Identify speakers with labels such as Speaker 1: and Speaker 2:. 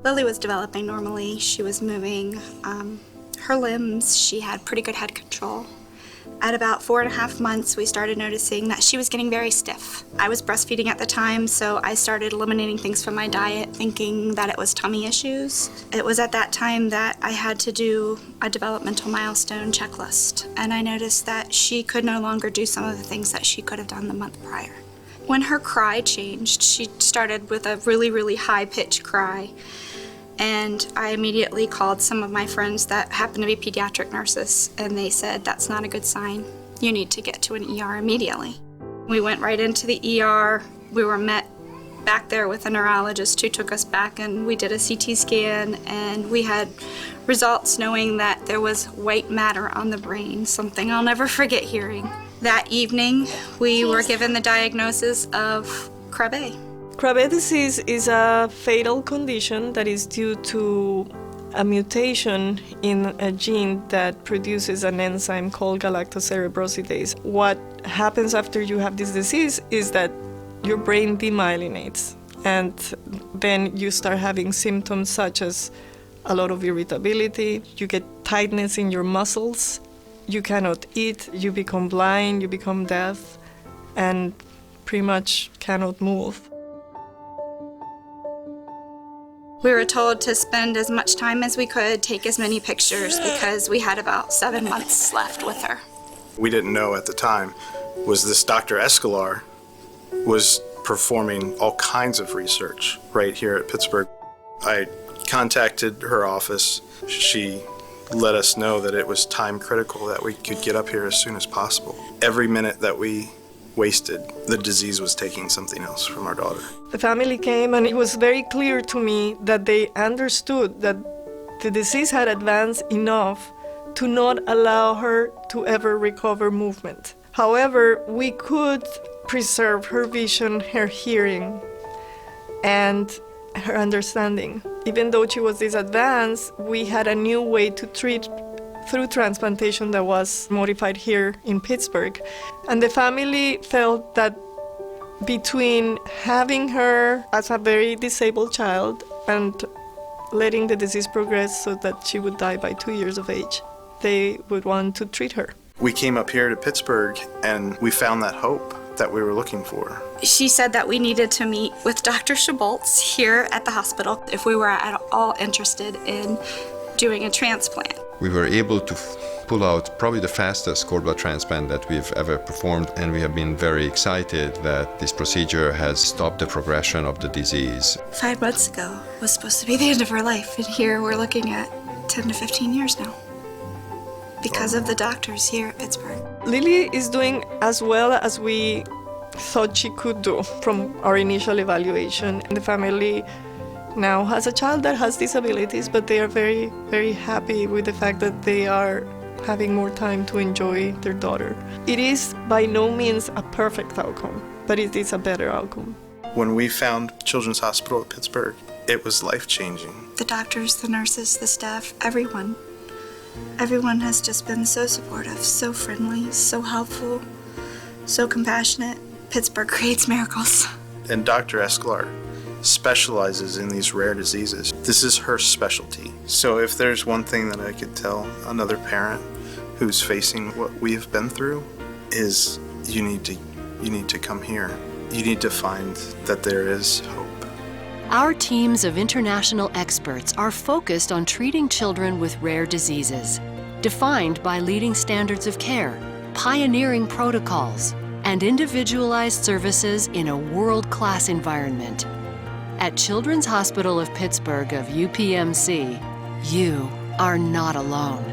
Speaker 1: Lily was developing normally. She was moving her limbs. She had pretty good head control. At about 4.5 months, we started noticing that she was getting very stiff. I was breastfeeding at the time, so I started eliminating things from my diet, thinking that it was tummy issues. It was at that time that I had to do a developmental milestone checklist, and I noticed that she could no longer do some of the things that she could have done the month prior. When her cry changed, she started with a really, really high-pitched cry. And I immediately called some of my friends that happened to be pediatric nurses, and they said, that's not a good sign. You need to get to an ER immediately. We went right into the ER. We were met back there with a neurologist who took us back, and we did a CT scan, and we had results knowing that there was white matter on the brain, something I'll never forget hearing. That evening, we were given the diagnosis of Krabbe.
Speaker 2: Krabbe disease is a fatal condition that is due to a mutation in a gene that produces an enzyme called galactocerebrosidase. What happens after you have this disease is that your brain demyelinates, and then you start having symptoms such as a lot of irritability, you get tightness in your muscles, you cannot eat, you become blind, you become deaf, and pretty much cannot move.
Speaker 1: We were told to spend as much time as we could, take as many pictures, because we had about 7 months left with her.
Speaker 3: We didn't know at the time was this Dr. Escolar was performing all kinds of research right here at Pittsburgh. I contacted her office. She let us know that it was time critical that we could get up here as soon as possible. Every minute that we wasted, the disease was taking something else from our daughter.
Speaker 2: The family came, and it was very clear to me that they understood that the disease had advanced enough to not allow her to ever recover movement. However, we could preserve her vision, her hearing, and her understanding. Even though she was this advanced, we had a new way to treat through transplantation that was modified here in Pittsburgh. And the family felt that between having her as a very disabled child and letting the disease progress so that she would die by 2 years of age, they would want to treat her.
Speaker 3: We came up here to Pittsburgh and we found that hope that we were looking for.
Speaker 1: She said that we needed to meet with Dr. Schultz here at the hospital if we were at all interested in doing a transplant.
Speaker 4: We were able to pull out probably the fastest cord blood transplant that we've ever performed, and we have been very excited that this procedure has stopped the progression of the disease.
Speaker 1: 5 months ago was supposed to be the end of her life, and here we're looking at 10 to 15 years now because of the doctors here at Pittsburgh.
Speaker 2: Lily is doing as well as we thought she could do from our initial evaluation. The family now has a child that has disabilities, but they are very, very happy with the fact that they are having more time to enjoy their daughter. It is by no means a perfect outcome, but it is a better outcome.
Speaker 3: When we found Children's Hospital at Pittsburgh, it was life-changing.
Speaker 1: The doctors, the nurses, the staff, everyone has just been so supportive, so friendly, so helpful, so compassionate. Pittsburgh creates miracles.
Speaker 3: And Dr. Escolar specializes in these rare diseases. This is her specialty. So if there's one thing that I could tell another parent who's facing what we've been through is you need to come here. You need to find that there is hope.
Speaker 5: Our teams of international experts are focused on treating children with rare diseases, defined by leading standards of care, pioneering protocols, and individualized services in a world-class environment. At Children's Hospital of Pittsburgh of UPMC, you are not alone.